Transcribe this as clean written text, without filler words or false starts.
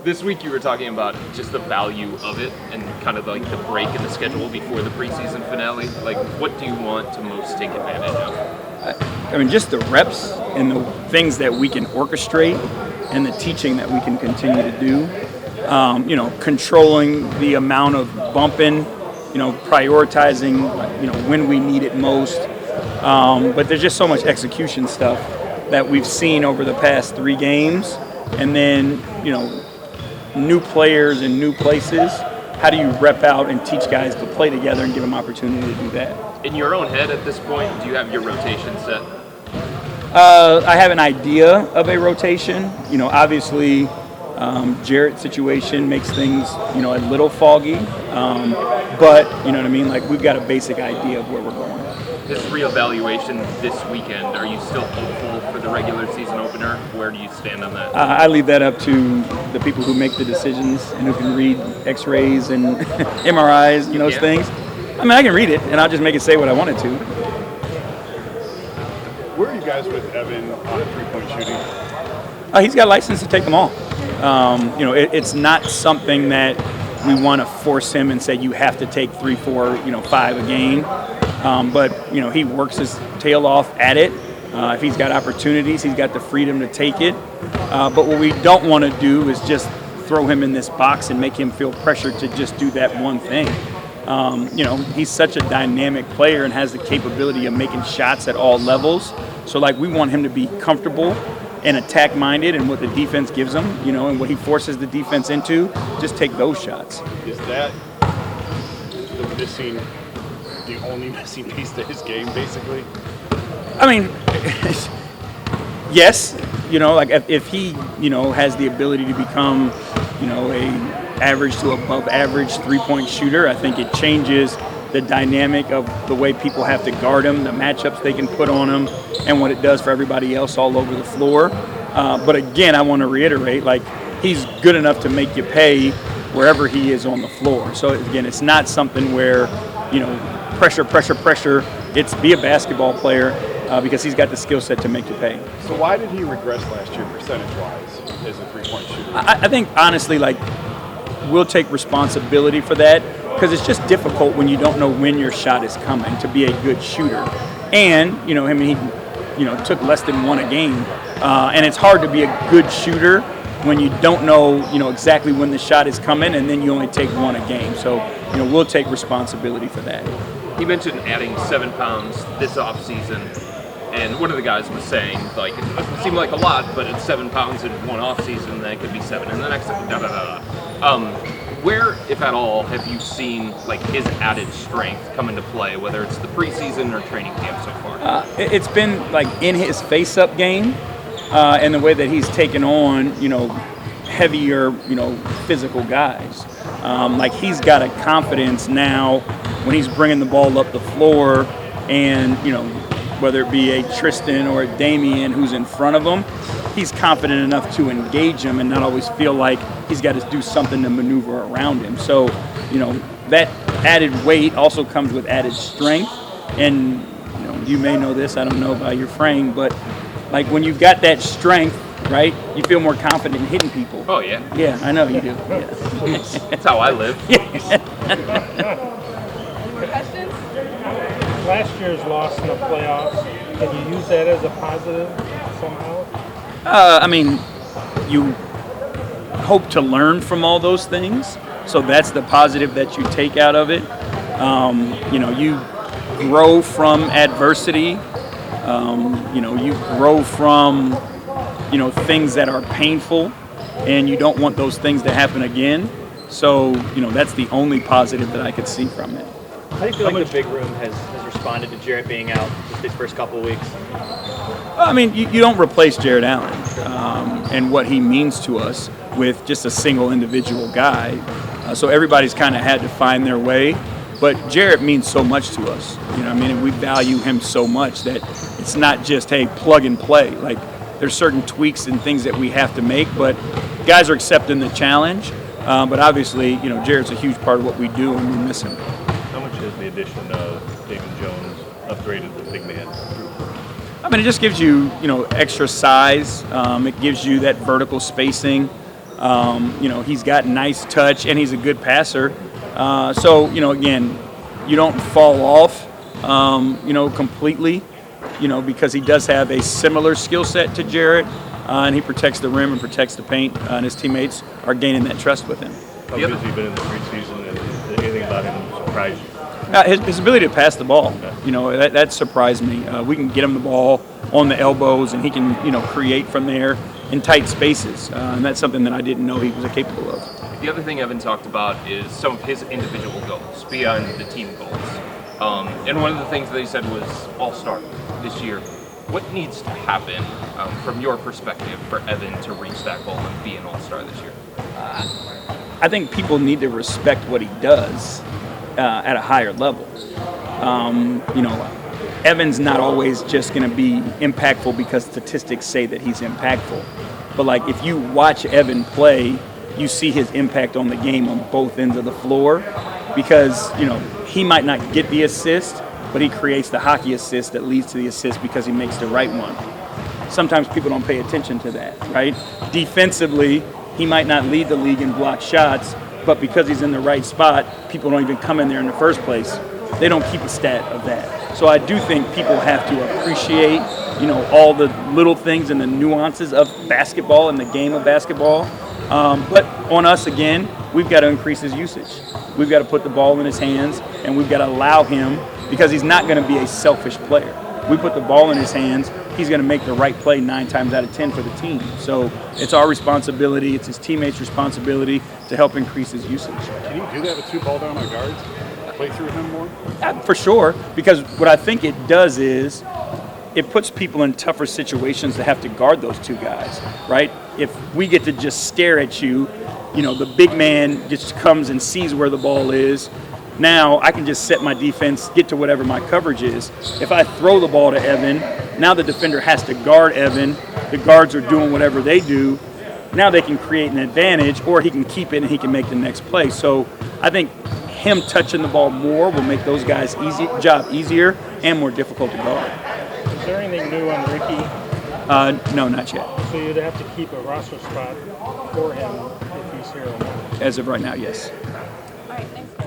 This week you were talking about just the value of it and kind of like the break in the schedule before the preseason finale. Like, what do you want to most take advantage of? I mean, just the reps and the things that we can orchestrate and the teaching that we can continue to do. Controlling the amount of bumping, prioritizing, when we need it most. But there's just so much execution stuff that we've seen over the past 3 games. And then, new players in new places. How do you rep out and teach guys to play together and give them opportunity to do that? In your own head at this point, do you have your rotation set? I have an idea of a rotation. Obviously, Jarrett's situation makes things, a little foggy. But, you know what I mean? Like, we've got a basic idea of where we're going. This reevaluation this weekend, are you still hopeful for the regular season opener? Where do you stand on that? I leave that up to the people who make the decisions and who can read x-rays and MRIs, those things. I mean, I can read it, and I'll just make it say what I want it to. Where are you guys with Evan on three-point shooting? He's got a license to take them all. It's not something that we want to force him and say you have to take 3, 4, 5 a game. But he works his tail off at it. If he's got opportunities, he's got the freedom to take it. But what we don't want to do is just throw him in this box and make him feel pressured to just do that one thing. He's such a dynamic player and has the capability of making shots at all levels. So, we want him to be comfortable and attack-minded and what the defense gives him, and what he forces the defense into, just take those shots. Is that the only missing piece to his game, basically? I mean, yes. If he, has the ability to become, a average to above average 3-point shooter, I think it changes the dynamic of the way people have to guard him, the matchups they can put on him, and what it does for everybody else all over the floor. But again, I want to reiterate, he's good enough to make you pay wherever he is on the floor. So again, it's not something where, pressure. It's be a basketball player because he's got the skill set to make you pay. So why did he regress last year percentage-wise as a three-point shooter? I think, honestly, we'll take responsibility for that because it's just difficult when you don't know when your shot is coming to be a good shooter. And, he took less than 1 a game. And it's hard to be a good shooter when you don't know, exactly when the shot is coming and then you only take 1 a game. So, we'll take responsibility for that. You mentioned adding 7 pounds this offseason, and one of the guys was saying, it doesn't seem like a lot, but it's 7 pounds in one offseason, then it could be 7 in the next, Where, if at all, have you seen, his added strength come into play, whether it's the preseason or training camp so far? It's been, in his face-up game, and the way that he's taken on, heavier, physical guys. He's got a confidence now when he's bringing the ball up the floor and, whether it be a Tristan or a Damian who's in front of him, he's confident enough to engage him and not always feel like he's got to do something to maneuver around him. So, that added weight also comes with added strength. And, you may know this, I don't know by your frame, but when you've got that strength, right, you feel more confident in hitting people. Oh, yeah. Yeah, I know you do. Yeah. That's how I live. Questions? Last year's loss in the playoffs, can you use that as a positive somehow? You hope to learn from all those things. So that's the positive that you take out of it. You grow from adversity. You grow from, things that are painful, and you don't want those things to happen again. So, that's the only positive that I could see from it. How do you feel like the big room has responded to Jarrett being out just his first couple of weeks? You don't replace Jarrett Allen and what he means to us with just a single individual guy. So everybody's kind of had to find their way. But Jarrett means so much to us. And we value him so much that it's not just, hey, plug and play. There's certain tweaks and things that we have to make, but guys are accepting the challenge. But obviously, Jarrett's a huge part of what we do, and we miss him. How much has the addition of David Jones upgraded the big man group? It just gives you, extra size. It gives you that vertical spacing. He's got nice touch and he's a good passer. So, again, you don't fall off, completely, because he does have a similar skill set to Jarrett, and he protects the rim and protects the paint, and his teammates are gaining that trust with him. How good has he been in the preseason, and did anything about him surprise you? His ability to pass the ball, that surprised me. We can get him the ball on the elbows, and he can, create from there in tight spaces, and that's something that I didn't know he was capable of. The other thing Evan talked about is some of his individual goals beyond the team goals. And one of the things that he said was all-star this year. What needs to happen from your perspective for Evan to reach that goal and be an all-star this year? I think people need to respect what he does at a higher level. Evan's not always just going to be impactful because statistics say that he's impactful. But if you watch Evan play, you see his impact on the game on both ends of the floor because, he might not get the assist, but he creates the hockey assist that leads to the assist because he makes the right one. Sometimes people don't pay attention to that, right? Defensively, he might not lead the league in block shots, but because he's in the right spot, people don't even come in there in the first place. They don't keep a stat of that. So I do think people have to appreciate, all the little things and the nuances of basketball and the game of basketball. But on us, again, we've got to increase his usage. We've got to put the ball in his hands, and we've got to allow him, because he's not going to be a selfish player. We put the ball in his hands, he's going to make the right play 9 times out of 10 for the team. So it's our responsibility, it's his teammates' responsibility to help increase his usage. Can you do that with 2 ball down on guards? Play through him more? For sure, because what I think it does is it puts people in tougher situations to have to guard those 2 guys, right? If we get to just stare at you, the big man just comes and sees where the ball is. Now I can just set my defense, get to whatever my coverage is. If I throw the ball to Evan, now the defender has to guard Evan. The guards are doing whatever they do. Now they can create an advantage, or he can keep it and he can make the next play. So I think him touching the ball more will make those guys' job easier and more difficult to guard. Is there anything new on Ricky? No, not yet. So you'd have to keep a roster spot for him if he's here or not. As of right now, yes. All right, next.